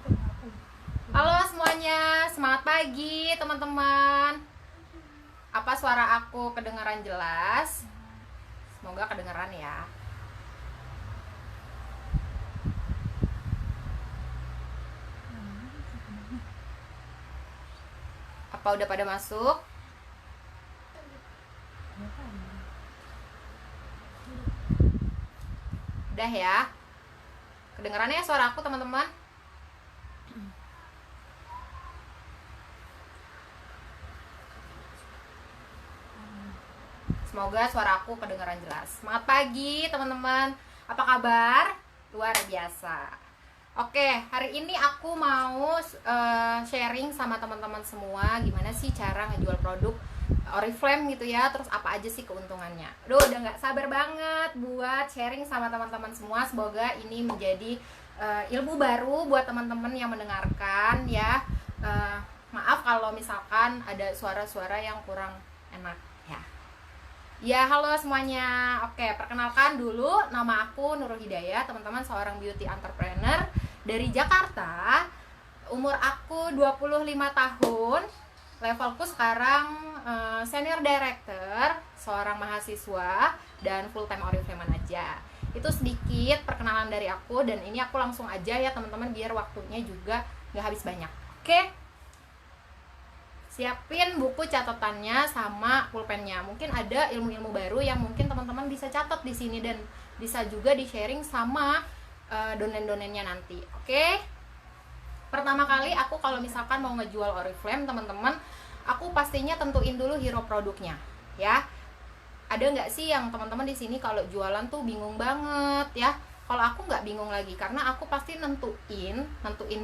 Halo semuanya, semangat pagi teman-teman. Apa suara aku kedengaran jelas? Semoga kedengaran ya. Apa udah pada masuk? Udah ya. Kedengarannya suara aku teman-teman? Semoga suara aku kedengaran jelas. Semangat pagi teman-teman. Apa kabar? Luar biasa. Oke, hari ini aku mau sharing sama teman-teman semua gimana sih cara ngejual produk Oriflame gitu ya. Terus apa aja sih keuntungannya. Duh, udah nggak sabar banget buat sharing sama teman-teman semua. Semoga ini menjadi ilmu baru buat teman-teman yang mendengarkan ya. Maaf kalau misalkan ada suara-suara yang kurang enak ya. Ya, halo semuanya. Oke, perkenalkan dulu, nama aku Nurul Hidayah, teman-teman, seorang beauty entrepreneur dari Jakarta. Umur aku 25 tahun. Levelku sekarang senior director, seorang mahasiswa dan full time Oriflame aja. Itu sedikit perkenalan dari aku, dan ini aku langsung aja ya teman-teman biar waktunya juga nggak habis banyak. Oke. Siapin buku catatannya sama pulpennya. Mungkin ada ilmu-ilmu baru yang mungkin teman-teman bisa catat di sini dan bisa juga di-sharing sama donen-donennya nanti. Oke? Pertama kali aku kalau misalkan mau ngejual Oriflame, teman-teman, aku pastinya tentuin dulu hero produknya, ya. Ada nggak sih yang teman-teman di sini kalau jualan tuh bingung banget ya? Kalau aku nggak bingung lagi, karena aku pasti nentuin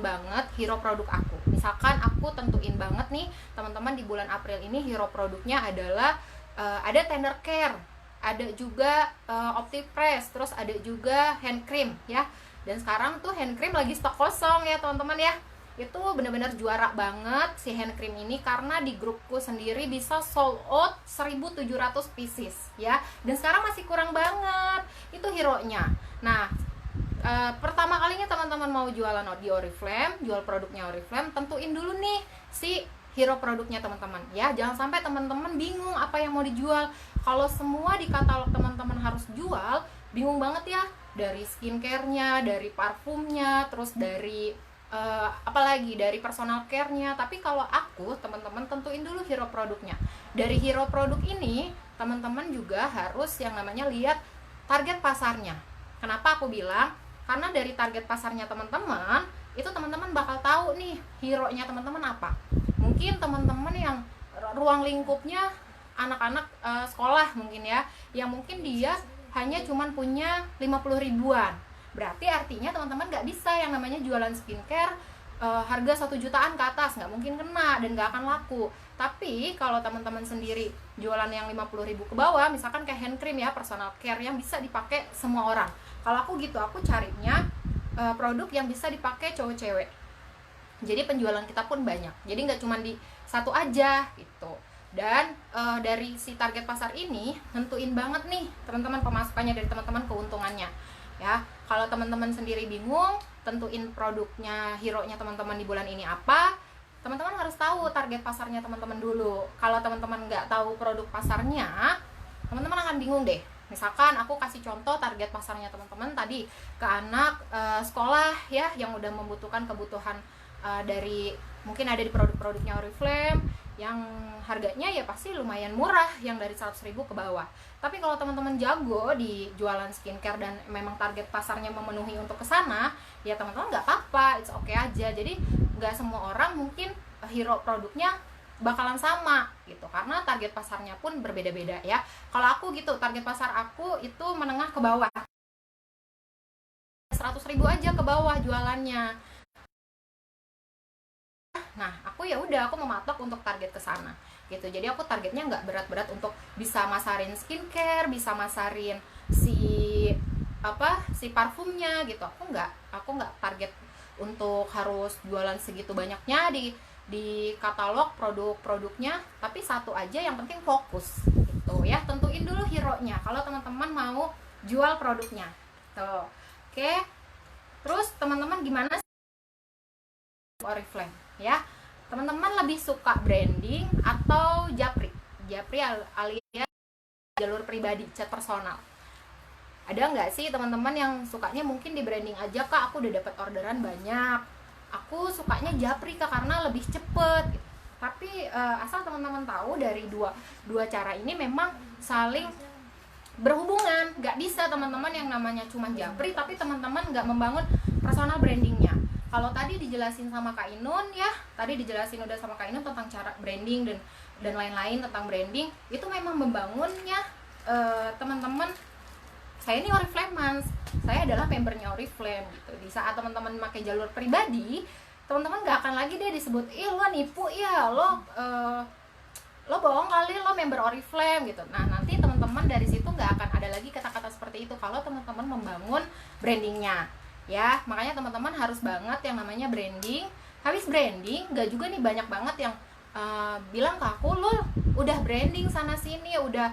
banget hero produk aku. Misalkan aku tentuin banget nih teman-teman, di bulan April ini hero produknya adalah ada tender care, ada juga Optipress, terus ada juga hand cream ya. Dan sekarang tuh hand cream lagi stok kosong ya teman-teman ya. Itu bener-bener juara banget si hand cream ini, karena di grupku sendiri bisa sold out 1700 pieces ya. Dan sekarang masih kurang banget itu hero-nya. Nah, pertama kalinya teman-teman mau jualan di Oriflame, jual produknya Oriflame, tentuin dulu nih si hero produknya teman-teman ya. Jangan sampai teman-teman bingung apa yang mau dijual. Kalau semua di katalog teman-teman harus jual, bingung banget ya. Dari skincare-nya, dari parfumnya, terus dari apalagi dari personal care-nya. Tapi kalau aku, teman-teman tentuin dulu hero produknya. Dari hero produk ini, teman-teman juga harus yang namanya lihat target pasarnya. Kenapa aku bilang? Karena dari target pasarnya teman-teman, itu teman-teman bakal tahu nih hero-nya teman-teman apa. Mungkin teman-teman yang ruang lingkupnya anak-anak sekolah mungkin ya, yang mungkin dia hanya cuman punya 50 ribuan. Berarti artinya teman-teman nggak bisa yang namanya jualan skincare harga 1 jutaan ke atas, nggak mungkin kena dan nggak akan laku. Tapi kalau teman-teman sendiri jualan yang 50 ribu ke bawah, misalkan kayak hand cream ya, personal care yang bisa dipakai semua orang. Kalau aku gitu, aku carinya produk yang bisa dipakai cowok cewek. Jadi penjualan kita pun banyak. Jadi nggak cuma di satu aja gitu. Dan dari si target pasar ini nentuin banget nih teman-teman pemasukannya dari teman-teman, keuntungannya. Ya, kalau teman-teman sendiri bingung tentuin produknya, hero-nya teman-teman di bulan ini apa, teman-teman harus tahu target pasarnya teman-teman dulu. Kalau teman-teman nggak tahu produk pasarnya, teman-teman akan bingung deh. Misalkan aku kasih contoh target pasarnya teman-teman tadi ke anak sekolah ya, yang udah membutuhkan kebutuhan dari mungkin ada di produk-produknya Oriflame yang harganya ya pasti lumayan murah, yang dari 100 ribu ke bawah. Tapi kalau teman-teman jago di jualan skincare dan memang target pasarnya memenuhi untuk kesana, ya teman-teman nggak apa-apa, it's okay aja. Jadi nggak semua orang mungkin hero produknya bakalan sama gitu, karena target pasarnya pun berbeda-beda ya. Kalau aku gitu, target pasar aku itu menengah ke bawah, 100 ribu aja ke bawah jualannya. Nah, aku ya udah, aku mematok untuk target ke sana gitu. Jadi aku targetnya nggak berat-berat untuk bisa masarin skincare, bisa masarin si parfumnya gitu. Aku nggak target untuk harus jualan segitu banyaknya di katalog produk-produknya, tapi satu aja yang penting fokus gitu ya. Tentuin dulu hero-nya kalau teman-teman mau jual produknya. Tuh. Oke. Terus teman-teman gimana Oriflame ya. Teman-teman lebih suka branding atau japri? Japri alias jalur pribadi, chat personal. Ada nggak sih teman-teman yang sukanya mungkin di branding aja, Kak, aku udah dapat orderan banyak, aku sukanya japri, Kak, karena lebih cepet gitu. Tapi asal teman-teman tahu dari dua cara ini memang saling berhubungan. Nggak bisa teman-teman yang namanya cuma japri tapi teman-teman nggak membangun personal brandingnya. Kalau tadi dijelasin sama Kak Inun ya, tadi dijelasin udah sama Kak Inun tentang cara branding dan lain-lain tentang branding, itu memang membangunnya teman-teman. Saya ini Oriflame, saya adalah membernya Oriflame gitu. Di saat teman-teman pakai jalur pribadi, teman-teman nggak akan lagi deh disebut, ih lo nipu ya, lo bohong kali, lo member Oriflame gitu. Nah nanti teman-teman dari situ nggak akan ada lagi kata-kata seperti itu kalau teman-teman membangun brandingnya ya. Makanya teman-teman harus banget yang namanya branding. Habis branding, nggak juga nih banyak banget yang bilang ke aku, lo udah branding sana sini, udah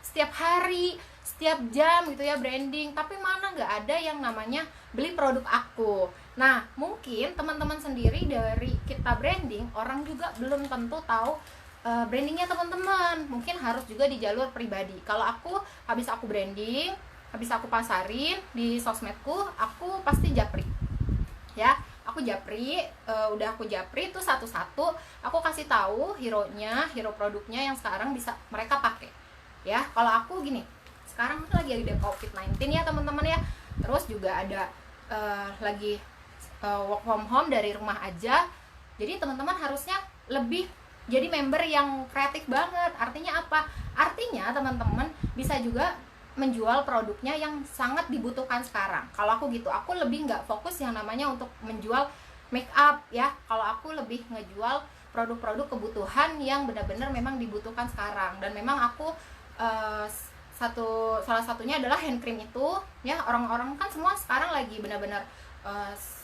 setiap hari, setiap jam gitu ya branding, tapi mana nggak ada yang namanya beli produk aku. Nah mungkin teman-teman sendiri dari kita branding, orang juga belum tentu tahu brandingnya teman-teman. Mungkin harus juga di jalur pribadi. Kalau aku habis aku branding, habis aku pasarin di sosmedku, aku pasti japri ya. Aku japri, udah aku japri itu satu-satu, aku kasih tahu hero-nya, hero produknya yang sekarang bisa mereka pakai ya. Kalau aku gini, sekarang lagi ada COVID-19 ya teman-teman ya, terus juga ada lagi work from home dari rumah aja. Jadi teman-teman harusnya lebih jadi member yang kreatif banget. Artinya apa? Artinya teman-teman bisa juga menjual produknya yang sangat dibutuhkan sekarang. Kalau aku gitu, aku lebih nggak fokus yang namanya untuk menjual make up ya. Kalau aku lebih ngejual produk-produk kebutuhan yang benar-benar memang dibutuhkan sekarang. Dan memang aku salah satunya adalah hand cream itu ya. Orang-orang kan semua sekarang lagi benar-benar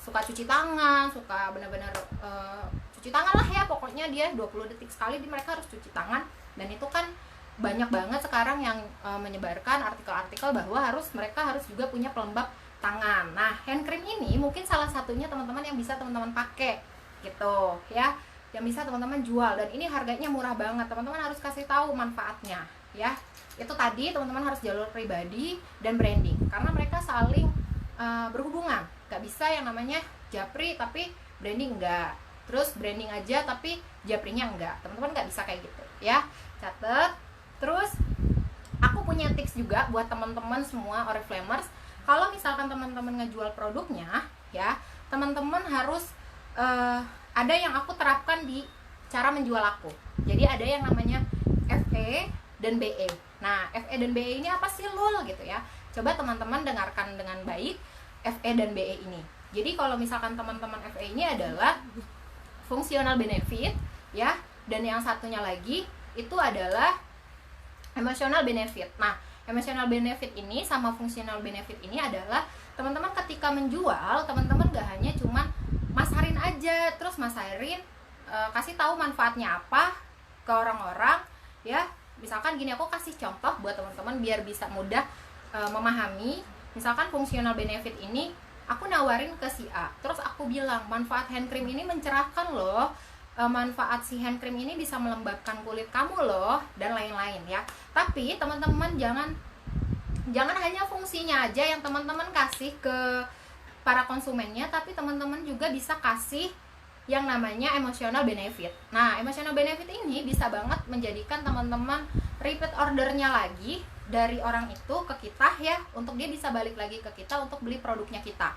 suka cuci tangan, suka benar-benar cuci tangan lah ya. Pokoknya dia 20 detik sekali mereka harus cuci tangan. Dan itu kan banyak banget sekarang yang menyebarkan artikel-artikel bahwa mereka harus juga punya pelembab tangan. Nah, hand cream ini mungkin salah satunya teman-teman yang bisa teman-teman pakai gitu ya, yang bisa teman-teman jual, dan ini harganya murah banget. Teman-teman harus kasih tahu manfaatnya ya. Itu tadi teman-teman harus jalur pribadi dan branding karena mereka saling berhubungan. Gak bisa yang namanya japri tapi branding enggak, terus branding aja tapi japrinya enggak. Teman-teman nggak bisa kayak gitu ya. Catet. Terus aku punya tips juga buat teman-teman semua Oriflamers. Kalau misalkan teman-teman ngejual produknya ya, teman-teman harus ada yang aku terapkan di cara menjual aku. Jadi ada yang namanya FE dan BE. Nah, FE dan BE ini apa sih Lul gitu ya. Coba teman-teman dengarkan dengan baik FE dan BE ini. Jadi kalau misalkan teman-teman FE ini adalah fungsional benefit ya, dan yang satunya lagi itu adalah emotional benefit. Nah, emotional benefit ini sama fungsional benefit ini adalah teman-teman ketika menjual, teman-teman gak hanya cuman masarin aja, terus masarin kasih tahu manfaatnya apa ke orang-orang ya. Misalkan gini, aku kasih contoh buat teman-teman biar bisa mudah memahami. Misalkan fungsional benefit ini aku nawarin ke si A, terus aku bilang manfaat hand cream ini mencerahkan loh, manfaat si hand cream ini bisa melembabkan kulit kamu loh, dan lain-lain ya. Tapi teman-teman jangan hanya fungsinya aja yang teman-teman kasih ke para konsumennya, tapi teman-teman juga bisa kasih yang namanya emotional benefit. Nah, emotional benefit ini bisa banget menjadikan teman-teman repeat ordernya lagi dari orang itu ke kita ya, untuk dia bisa balik lagi ke kita untuk beli produknya kita.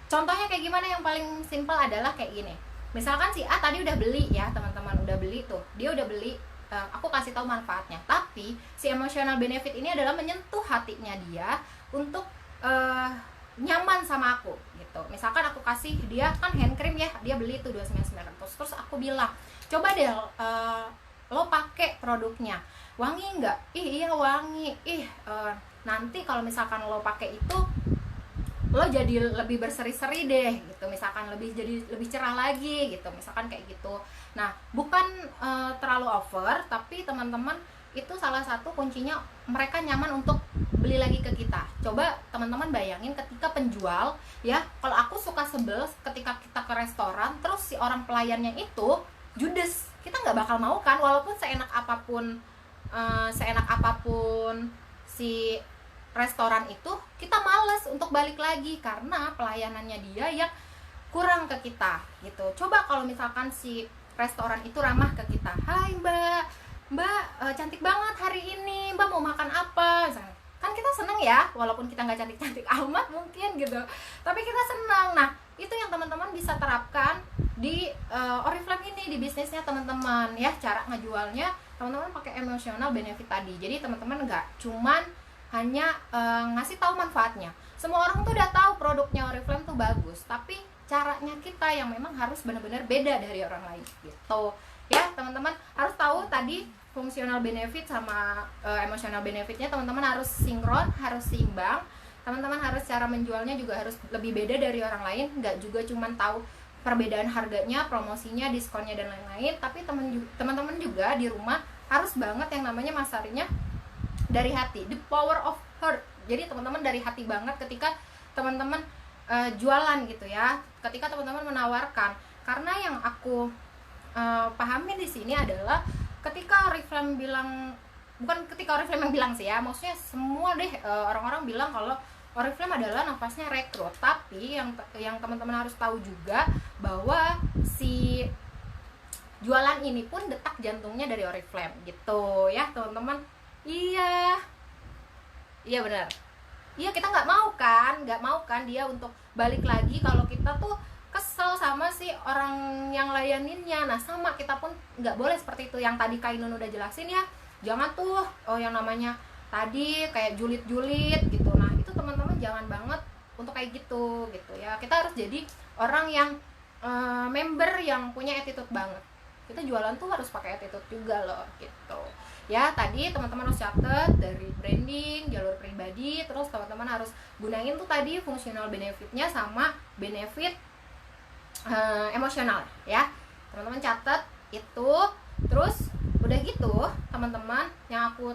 Contohnya kayak gimana? Yang paling simpel adalah kayak gini. Misalkan si A tadi udah beli ya teman-teman, udah beli tuh, dia udah beli, aku kasih tahu manfaatnya, tapi si emotional benefit ini adalah menyentuh hatinya dia untuk nyaman sama aku gitu. Misalkan aku kasih dia kan hand cream ya, dia beli tuh 299, terus aku bilang coba deh lo pakai produknya, wangi nggak? Ih iya wangi. Nanti kalau misalkan lo pakai itu lo jadi lebih berseri-seri deh gitu, misalkan jadi lebih cerah lagi gitu, misalkan kayak gitu. Nah, bukan terlalu over, tapi teman-teman itu salah satu kuncinya mereka nyaman untuk beli lagi ke kita. Coba teman-teman bayangin ketika penjual, ya, kalau aku suka sebel ketika kita ke restoran terus si orang pelayannya itu judes, kita nggak bakal mau kan, walaupun seenak apapun si restoran itu, kita males untuk balik lagi karena pelayanannya dia yang kurang ke kita gitu. Coba kalau misalkan si restoran itu ramah ke kita, hai mbak, cantik banget hari ini, mbak mau makan apa, misalnya. Kan kita seneng ya, walaupun kita nggak cantik-cantik amat mungkin gitu, tapi kita senang. Nah, itu yang teman-teman bisa terapkan di Oriflame ini, di bisnisnya teman-teman ya. Cara ngejualnya teman-teman pakai emotional benefit tadi. Jadi teman-teman nggak cuman hanya ngasih tahu manfaatnya. Semua orang tuh udah tahu produknya Oriflame tuh bagus, tapi caranya kita yang memang harus benar-benar beda dari orang lain gitu ya. Teman-teman harus tahu tadi fungsional benefit sama emotional benefitnya, teman-teman harus sinkron, harus seimbang. Teman-teman harus cara menjualnya juga harus lebih beda dari orang lain, nggak juga cuman tahu perbedaan harganya, promosinya, diskonnya dan lain-lain, tapi teman-teman juga di rumah harus banget yang namanya masarnya dari hati, the power of heart. Jadi teman-teman dari hati banget ketika teman-teman jualan gitu ya, ketika teman-teman menawarkan. Karena yang aku pahamin di sini adalah ketika Oriflame bilang, bukan ketika Oriflame yang bilang sih ya, maksudnya semua deh orang-orang bilang kalau Oriflame adalah nafasnya rekrut. Tapi yang teman-teman harus tahu juga bahwa si jualan ini pun detak jantungnya dari Oriflame gitu ya teman-teman. Iya benar. Iya, kita nggak mau kan dia untuk balik lagi kalau kita tuh kesel sama si orang yang layaninnya. Nah, sama kita pun nggak boleh seperti itu. Yang tadi Kak Inun udah jelasin ya, jangan tuh yang namanya tadi kayak julid-julid gitu. Nah, itu teman-teman jangan banget untuk kayak gitu ya. Kita harus jadi orang yang member yang punya attitude banget. Kita jualan tuh harus pakai attitude juga loh gitu ya. Tadi teman-teman harus catat dari branding, jalur pribadi, terus teman-teman harus gunain tuh tadi fungsional benefitnya sama benefit emosional ya. Teman-teman catat itu. Terus udah gitu teman-teman, yang aku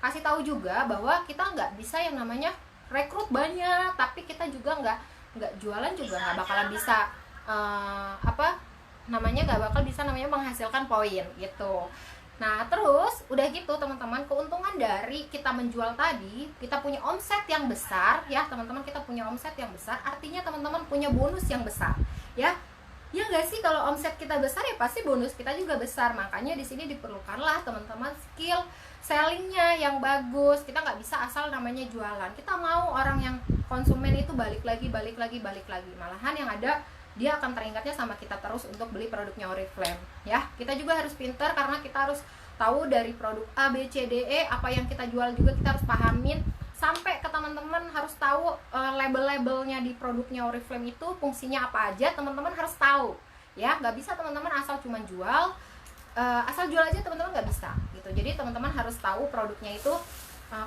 kasih tahu juga bahwa kita nggak bisa yang namanya rekrut banyak tapi kita juga nggak jualan juga nggak bakalan bisa nggak bakal bisa namanya menghasilkan poin gitu. Nah, terus udah gitu teman-teman, keuntungan dari kita menjual tadi, kita punya omset yang besar ya teman-teman. Kita punya omset yang besar, artinya teman-teman punya bonus yang besar ya. Ya nggak sih, kalau omset kita besar ya pasti bonus kita juga besar. Makanya di sini diperlukanlah teman-teman skill sellingnya yang bagus. Kita nggak bisa asal namanya jualan. Kita mau orang yang konsumen itu balik lagi. Malahan yang ada dia akan teringatnya sama kita terus untuk beli produknya Oriflame ya. Kita juga harus pintar karena kita harus tahu dari produk A, B, C, D, E apa yang kita jual juga kita harus pahamin. Sampai ke teman-teman harus tahu label-labelnya di produknya Oriflame itu fungsinya apa aja, teman-teman harus tahu ya. Nggak bisa teman-teman asal cuma jual, asal jual aja teman-teman nggak bisa gitu. Jadi teman-teman harus tahu produknya itu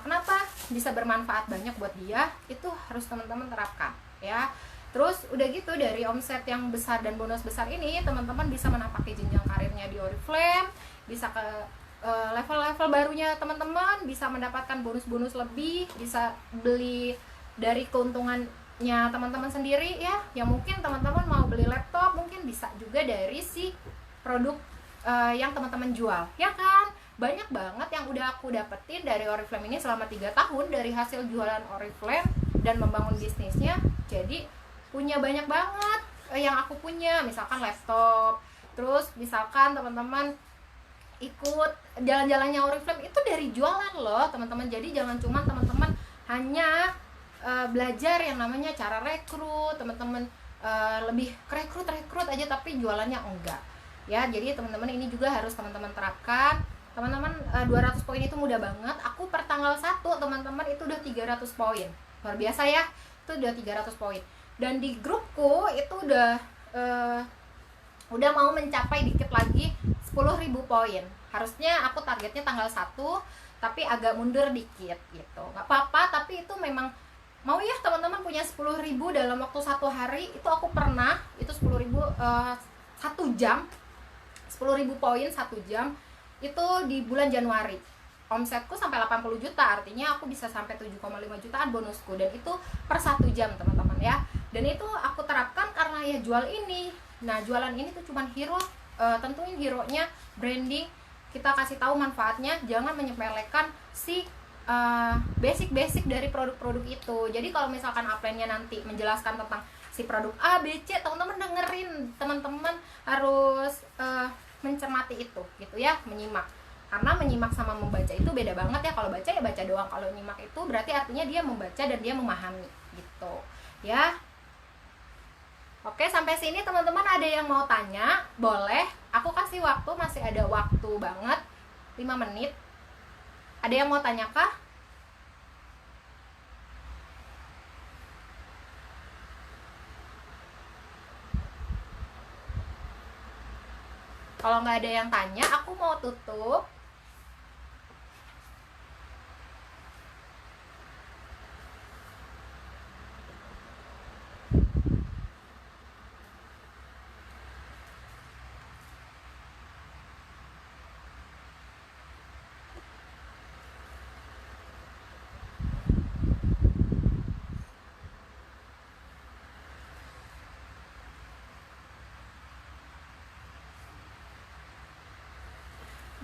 kenapa bisa bermanfaat banyak buat dia, itu harus teman-teman terapkan ya. Terus udah gitu dari omset yang besar dan bonus besar ini, teman-teman bisa menapaki jenjang karirnya di Oriflame, bisa ke level-level barunya teman-teman, bisa mendapatkan bonus-bonus lebih, bisa beli dari keuntungannya teman-teman sendiri ya. Yang mungkin teman-teman mau beli laptop, mungkin bisa juga dari si produk yang teman-teman jual ya kan. Banyak banget yang udah aku dapetin dari Oriflame ini selama 3 tahun dari hasil jualan Oriflame dan membangun bisnisnya. Jadi punya banyak banget yang aku punya, misalkan laptop. Terus misalkan teman-teman ikut jalan-jalannya Oriflame itu dari jualan loh teman-teman. Jadi jangan cuma teman-teman hanya belajar yang namanya cara rekrut, teman-teman lebih rekrut aja tapi jualannya enggak ya. Jadi teman-teman ini juga harus teman-teman terapkan. Teman-teman 200 poin itu mudah banget. Aku per tanggal 1 teman-teman itu udah 300 poin, luar biasa ya. Itu udah 300 poin. Dan di grupku itu udah mau mencapai dikit lagi 10.000 poin. Harusnya aku targetnya tanggal 1, tapi agak mundur dikit gitu. Nggak apa-apa, tapi itu memang mau ya teman-teman punya 10.000 dalam waktu 1 hari. Itu aku pernah, itu 10.000 1 jam, 10.000 poin 1 jam. Itu di bulan Januari omsetku sampai 80 juta, artinya aku bisa sampai 7,5 jutaan bonusku, dan itu per 1 jam teman-teman ya. Dan itu aku terapkan karena ya jual ini. Nah jualan ini tuh cuman hero, tentuin hero-nya branding, kita kasih tahu manfaatnya, jangan menyepelekan si basic-basic dari produk-produk itu. Jadi kalau misalkan upline-nya nanti menjelaskan tentang si produk A, B, C, teman-teman dengerin, teman-teman harus mencermati itu gitu ya, menyimak. Karena menyimak sama membaca itu beda banget ya. Kalau baca ya baca doang, kalau nyimak itu berarti artinya dia membaca dan dia memahami gitu ya. Oke, sampai sini teman-teman ada yang mau tanya? Boleh, aku kasih waktu, masih ada waktu banget 5 menit. Ada yang mau tanya kah? Kalau nggak ada yang tanya, aku mau tutup.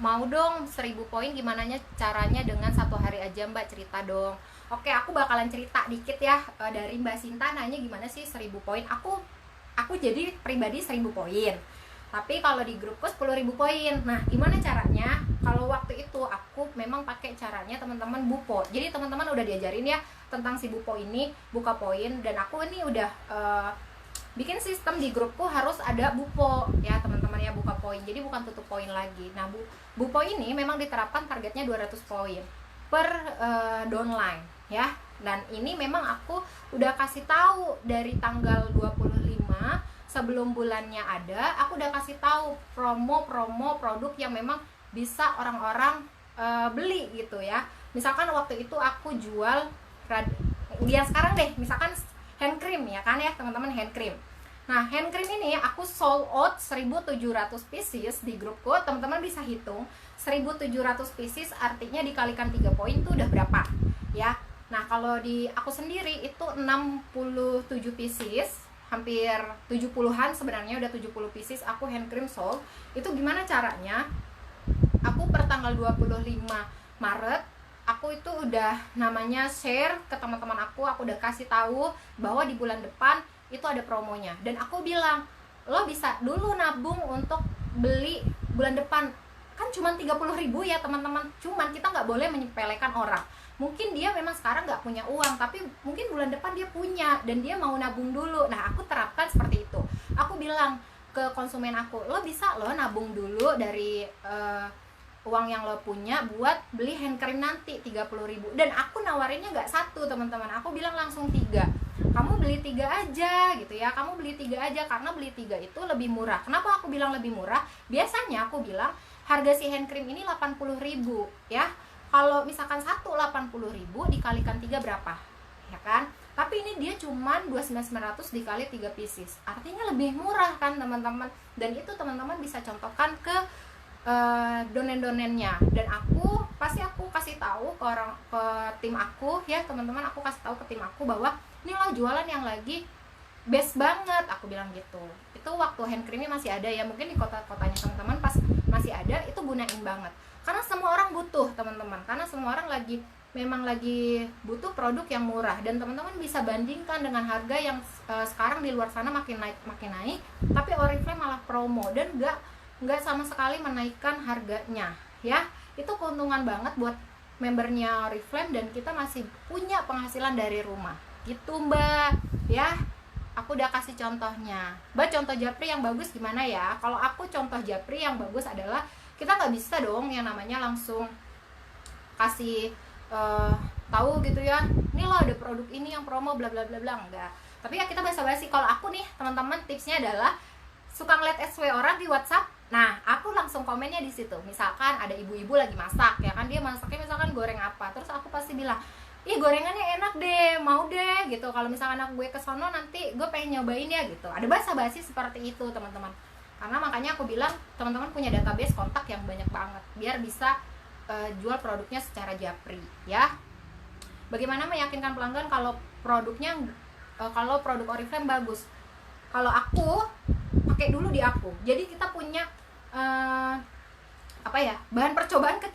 Mau dong 1000 poin, gimana caranya dengan 1 hari aja Mbak, cerita dong. Oke, aku bakalan cerita dikit ya. Dari Mbak Sinta nanya gimana sih 1000 poin. Aku jadi pribadi 1000 poin, tapi kalau di grupku 10.000 poin. Nah gimana caranya? Kalau waktu itu aku memang pakai caranya teman-teman Bupo. Jadi teman-teman udah diajarin ya tentang si Bupo ini, buka poin. Dan aku ini udah bikin sistem di grupku harus ada Bupo ya teman-teman ya, buka poin. Jadi bukan tutup poin lagi. Nah Bupo ini memang diterapkan targetnya 200 poin per downline ya. Dan ini memang aku udah kasih tahu dari tanggal 25 sebelum bulannya ada, aku udah kasih tahu promo produk yang memang bisa orang-orang beli gitu ya. Misalkan waktu itu aku jual dia sekarang deh, misalkan hand cream ya kan ya teman-teman, hand cream. Nah hand cream ini aku sold out 1700 pieces di grupku. Teman-teman bisa hitung 1700 pieces artinya dikalikan 3 poin tuh udah berapa ya. Nah kalau di aku sendiri itu 67 pieces, hampir 70-an sebenarnya, udah 70 pieces aku hand cream sold. Itu gimana caranya? Aku per tanggal 25 Maret aku itu udah namanya share ke teman-teman aku udah kasih tahu bahwa di bulan depan itu ada promonya. Dan aku bilang, lo bisa dulu nabung untuk beli bulan depan. Kan cuma 30.000 ya teman-teman. Cuman kita nggak boleh menyepelekan orang. Mungkin dia memang sekarang nggak punya uang, tapi mungkin bulan depan dia punya dan dia mau nabung dulu. Nah aku terapkan seperti itu. Aku bilang ke konsumen aku, lo bisa lo nabung dulu dari uang yang lo punya buat beli hand cream nanti 30.000. Dan aku nawarinnya nggak 1 teman-teman, aku bilang langsung 3. Kamu beli 3 aja gitu ya, kamu beli 3 aja, karena beli 3 itu lebih murah. Kenapa aku bilang lebih murah? Biasanya aku bilang harga si hand cream ini 80.000 ya. Kalau misalkan 1 80.000 dikalikan 3 berapa? Ya kan? Tapi ini dia cuman 29.900 dikali 3 pieces. Artinya lebih murah kan teman-teman. Dan itu teman-teman bisa contohkan ke donen-donennya. Dan aku kasih tahu ke tim aku ya teman-teman, aku kasih tahu ke tim aku bahwa ini loh jualan yang lagi best banget, aku bilang gitu. Itu waktu hand creamnya masih ada ya, mungkin di kota-kotanya teman-teman pas masih ada, itu gunain banget karena semua orang butuh teman-teman, karena semua orang memang lagi butuh produk yang murah. Dan teman-teman bisa bandingkan dengan harga yang sekarang di luar sana makin naik, tapi Oriflame malah promo dan nggak sama sekali menaikkan harganya ya. Itu keuntungan banget buat membernya Oriflame, dan kita masih punya penghasilan dari rumah gitu Mbak ya. Aku udah kasih contohnya. Mbak, contoh japri yang bagus gimana ya? Kalau aku contoh japri yang bagus adalah kita nggak bisa dong yang namanya langsung kasih tahu gitu ya, ini loh ada produk ini yang promo bla bla bla bla, enggak. Tapi ya kita basa-basi. Kalau aku nih teman-teman, tipsnya adalah suka ngeliat SW orang di WhatsApp. Nah, aku langsung komennya di situ. Misalkan ada ibu-ibu lagi masak, ya kan, dia masaknya misalkan goreng apa, terus aku pasti bilang, ih gorengannya enak deh, mau deh gitu. Kalau misalkan aku gue kesono nanti gue pengen nyobain ya gitu. Ada basa-basi seperti itu teman-teman. Karena makanya aku bilang teman-teman punya database kontak yang banyak banget, biar bisa jual produknya secara japri ya. Bagaimana meyakinkan pelanggan kalau produknya kalau produk Oriflame bagus? Kalau aku pakai dulu di aku. Jadi kita punya apa ya, bahan percobaan ke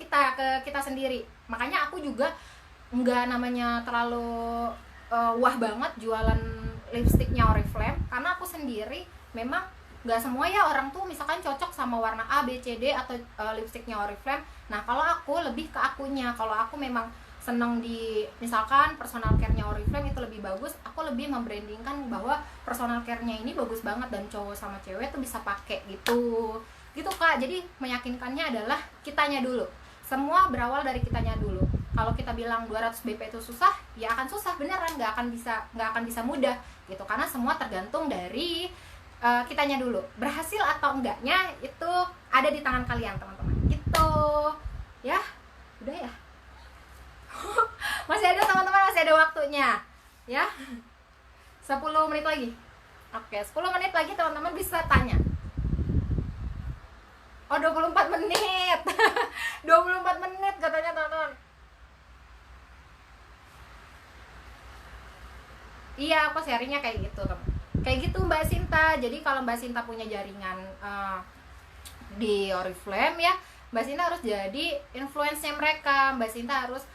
kita sendiri. Makanya aku juga nggak namanya terlalu wah banget jualan lipstiknya Oriflame, karena aku sendiri memang nggak semua ya orang tuh misalkan cocok sama warna A, B, C, D atau lipstiknya Oriflame. Nah kalau aku lebih ke akunya. Kalau aku memang seneng di misalkan personal care-nya Oriflame itu lebih bagus, aku lebih membrandingkan bahwa personal care-nya ini bagus banget dan cowok sama cewek tuh bisa pakai gitu Kak. Jadi meyakinkannya adalah kitanya dulu. Semua berawal dari kitanya dulu. Kalau kita bilang 200 BP itu susah, ya akan susah beneran, nggak akan bisa mudah gitu, karena semua tergantung dari kitanya dulu. Berhasil atau enggaknya itu ada di tangan kalian teman-teman gitu ya. Udah ya. Masih ada teman-teman, masih ada waktunya ya, 10 menit lagi. Oke, 10 menit lagi teman-teman bisa tanya. Oh 24 menit 24 menit katanya teman-teman. Iya, aku sharingnya kayak gitu teman. Kayak gitu Mbak Sinta. Jadi kalau Mbak Sinta punya jaringan di Oriflame ya, Mbak Sinta harus jadi influence-nya mereka. Mbak Sinta harus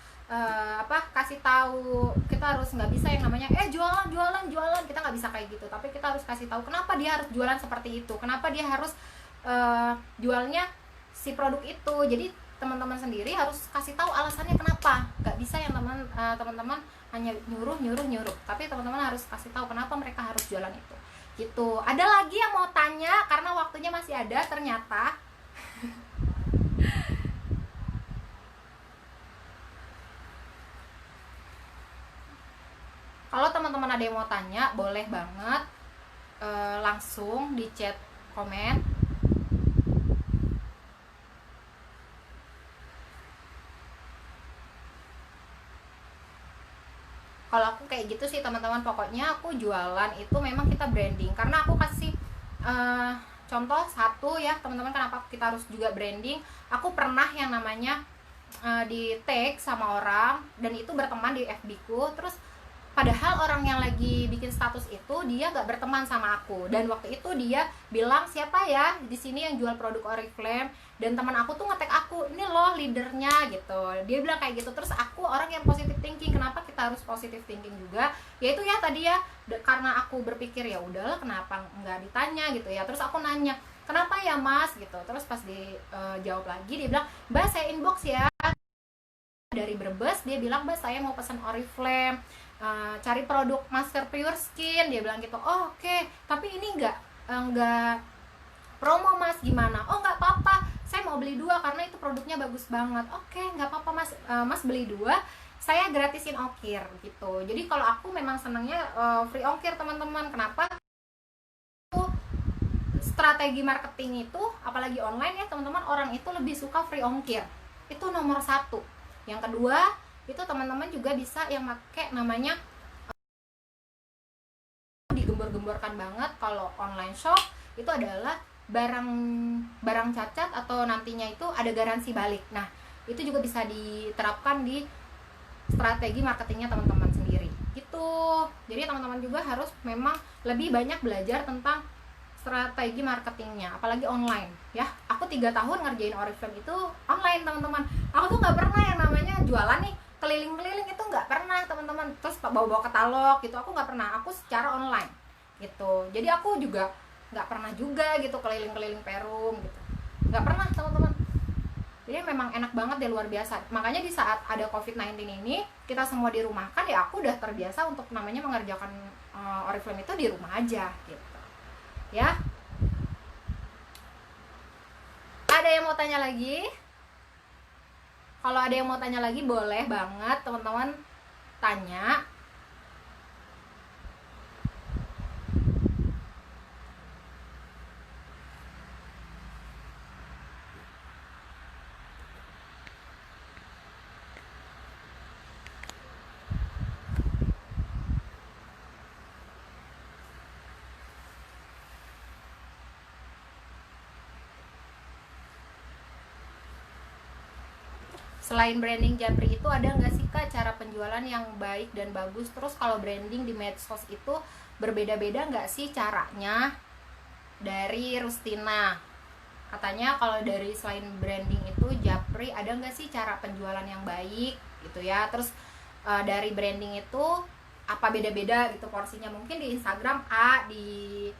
kasih tahu. Kita harus nggak bisa yang namanya jualan, kita nggak bisa kayak gitu. Tapi kita harus kasih tahu kenapa dia harus jualan seperti itu, kenapa dia harus jualnya si produk itu. Jadi teman-teman sendiri harus kasih tahu alasannya kenapa. Nggak bisa yang teman-teman hanya nyuruh, tapi teman-teman harus kasih tahu kenapa mereka harus jualan itu gitu. Ada lagi yang mau tanya karena waktunya masih ada ternyata. Kalau teman-teman ada yang mau tanya, boleh banget langsung di chat komen. Kalau aku kayak gitu sih teman-teman, pokoknya aku jualan itu memang kita branding. Karena aku kasih contoh satu ya teman-teman, kenapa kita harus juga branding. Aku pernah yang namanya di tag sama orang dan itu berteman di FB ku, terus padahal orang yang lagi bikin status itu dia nggak berteman sama aku, dan waktu itu dia bilang siapa ya di sini yang jual produk Oriflame, dan teman aku tuh ngetek aku, ini loh leadernya gitu, dia bilang kayak gitu. Terus aku orang yang positive thinking, kenapa kita harus positive thinking juga, yaitu ya tadi ya karena aku berpikir ya udahlah kenapa nggak ditanya gitu ya. Terus aku nanya kenapa ya mas gitu, terus pas dijawab lagi dia bilang mbak saya inbox ya dari Brebes, dia bilang mbak saya mau pesan Oriflame, cari produk masker pure skin, dia bilang gitu. Oh, oke. Tapi ini enggak promo mas, gimana? Oh nggak apa-apa, saya mau beli 2 karena itu produknya bagus banget. Oke, nggak apa-apa mas, mas beli 2 saya gratisin ongkir gitu. Jadi kalau aku memang senangnya free ongkir teman-teman. Kenapa? Strategi marketing itu apalagi online ya teman-teman, orang itu lebih suka free ongkir, itu nomor 1. Yang kedua itu teman-teman juga bisa yang pakai namanya digembor-gemborkan banget kalau online shop itu adalah barang cacat atau nantinya itu ada garansi balik. Nah itu juga bisa diterapkan di strategi marketingnya teman-teman sendiri gitu. Jadi teman-teman juga harus memang lebih banyak belajar tentang strategi marketingnya, apalagi online ya. Aku 3 tahun ngerjain Oriflame itu online teman-teman. Aku tuh nggak pernah yang namanya jualan nih keliling-keliling, itu nggak pernah teman-teman. Terus bawa-bawa katalog gitu, aku nggak pernah. Aku secara online gitu. Jadi aku juga nggak pernah juga gitu keliling-keliling Perum gitu, nggak pernah teman-teman. Jadi memang enak banget deh, luar biasa. Makanya di saat ada COVID-19 ini kita semua dirumahkan ya, aku udah terbiasa untuk namanya mengerjakan Oriflame itu di rumah aja gitu ya. Ada yang mau tanya lagi? Kalau ada yang mau tanya lagi boleh banget teman-teman tanya. Selain branding Japri itu ada nggak sih Kak cara penjualan yang baik dan bagus? Terus kalau branding di medsos itu berbeda-beda nggak sih caranya? Dari Rustina katanya kalau dari selain branding itu Japri ada nggak sih cara penjualan yang baik gitu ya. Terus dari branding itu apa beda-beda gitu porsinya, mungkin di Instagram A, di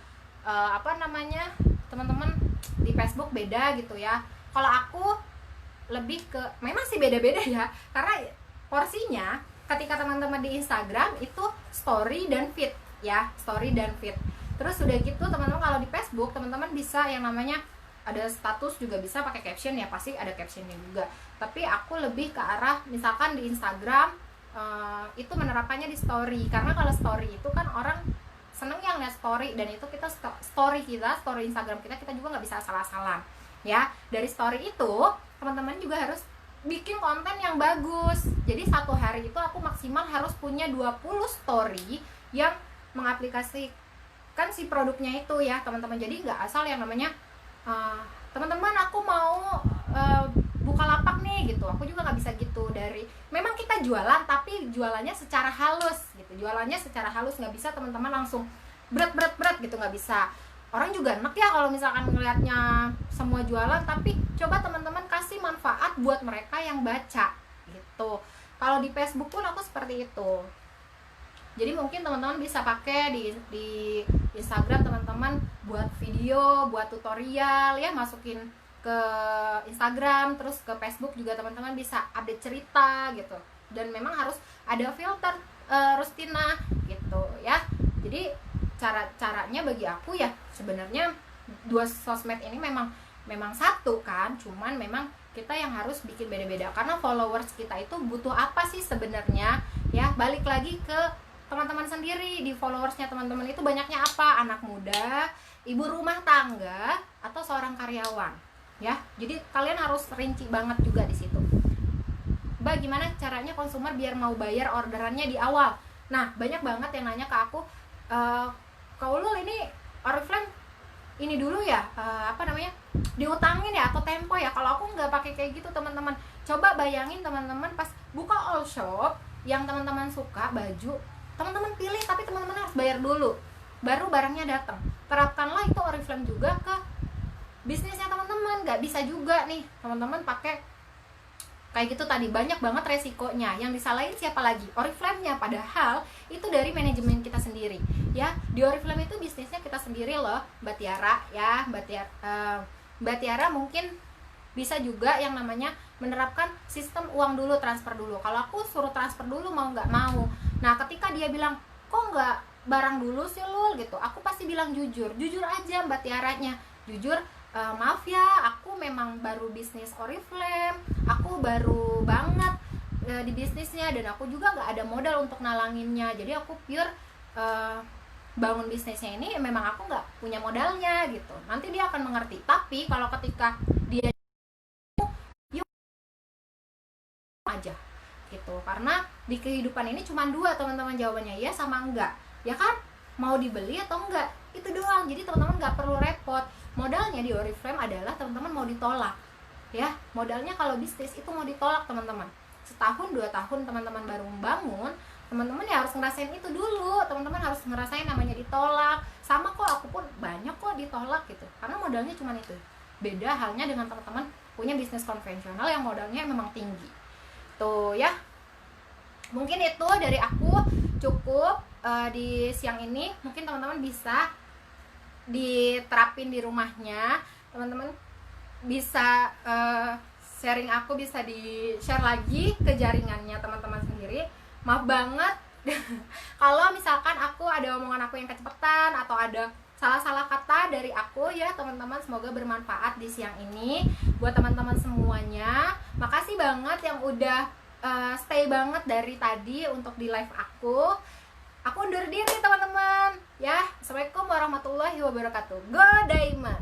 teman-teman di Facebook beda gitu ya. Kalau aku lebih ke memang sih beda-beda ya, karena porsinya ketika teman-teman di Instagram itu story dan feed ya, story dan feed. Terus udah gitu teman-teman kalau di Facebook teman-teman bisa yang namanya ada status juga, bisa pakai caption ya, pasti ada captionnya juga. Tapi aku lebih ke arah misalkan di Instagram itu menerapkannya di story, karena kalau story itu kan orang seneng yang lihat story, dan itu kita story Instagram kita juga nggak bisa salah-salah ya. Dari story itu teman-teman juga harus bikin konten yang bagus. Jadi satu hari itu aku maksimal harus punya 20 story yang mengaplikasikan si produknya itu ya teman-teman. Jadi nggak asal yang namanya teman-teman aku mau buka lapak nih gitu, aku juga nggak bisa gitu. Dari memang kita jualan tapi jualannya secara halus gitu, nggak bisa teman-teman langsung berat gitu, nggak bisa. Orang juga enak ya kalau misalkan ngelihatnya semua jualan, tapi coba teman-teman kasih manfaat buat mereka yang baca gitu. Kalau di Facebook pun aku seperti itu. Jadi mungkin teman-teman bisa pakai di Instagram teman-teman buat video, buat tutorial ya, masukin ke Instagram. Terus ke Facebook juga teman-teman bisa update cerita gitu. Dan memang harus ada filter Rustina gitu ya. Jadi caranya bagi aku ya sebenarnya dua sosmed ini memang satu kan, cuman memang kita yang harus bikin beda-beda, karena followers kita itu butuh apa sih sebenarnya ya. Balik lagi ke teman-teman sendiri, di followersnya teman-teman itu banyaknya apa, anak muda, ibu rumah tangga, atau seorang karyawan ya. Jadi kalian harus rinci banget juga di situ. Bagaimana caranya konsumer biar mau bayar orderannya di awal? Nah banyak banget yang nanya ke aku, Kak Ulul ini Oriflame ini dulu ya diutangin ya atau tempo ya. Kalau aku nggak pakai kayak gitu teman-teman. Coba bayangin teman-teman pas buka all shop yang teman-teman suka baju, teman-teman pilih, tapi teman-teman harus bayar dulu baru barangnya datang. Terapkanlah itu Oriflame juga ke bisnisnya teman-teman. Nggak bisa juga nih teman-teman pakai kayak gitu tadi, banyak banget resikonya. Yang disalahin siapa lagi? Oriflame-nya, padahal itu dari manajemen kita sendiri ya. Di Oriflame itu bisnisnya kita sendiri loh, Mbak Tiara ya. Mbak Tiara mungkin bisa juga yang namanya menerapkan sistem uang dulu, transfer dulu. Kalau aku suruh transfer dulu mau nggak mau. Nah ketika dia bilang kok nggak barang dulu sih Lul gitu, aku pasti bilang jujur aja Mbak Tiaranya, jujur, maaf ya aku memang baru bisnis Oriflame, aku baru banget di bisnisnya, dan aku juga nggak ada modal untuk nalanginnya. Jadi aku pure bangun bisnisnya ini memang aku nggak punya modalnya gitu. Nanti dia akan mengerti. Tapi kalau ketika dia yuk aja gitu, karena di kehidupan ini cuma dua teman-teman jawabannya, ya sama enggak ya kan, mau dibeli atau enggak, itu doang. Jadi teman-teman nggak perlu repot. Modalnya di Oriflame adalah teman-teman mau ditolak ya. Modalnya kalau bisnis itu mau ditolak teman-teman, setahun 2 tahun teman-teman baru membangun, teman-teman ya harus ngerasain itu dulu. Teman-teman harus ngerasain namanya ditolak. Sama kok, aku pun banyak kok ditolak gitu, karena modalnya cuma itu. Beda halnya dengan teman-teman punya bisnis konvensional yang modalnya memang tinggi tuh ya. Mungkin itu dari aku cukup di siang ini. Mungkin teman-teman bisa diterapin di rumahnya. Teman-teman bisa sharing aku, bisa di share lagi ke jaringannya teman-teman sendiri. Maaf banget kalau misalkan aku ada omongan aku yang kecepatan atau ada salah-salah kata dari aku ya teman-teman. Semoga bermanfaat di siang ini buat teman-teman semuanya. Makasih banget yang udah stay banget dari tadi untuk di live aku. Aku undur diri teman-teman ya. Assalamualaikum warahmatullahi wabarakatuh. Go Daima.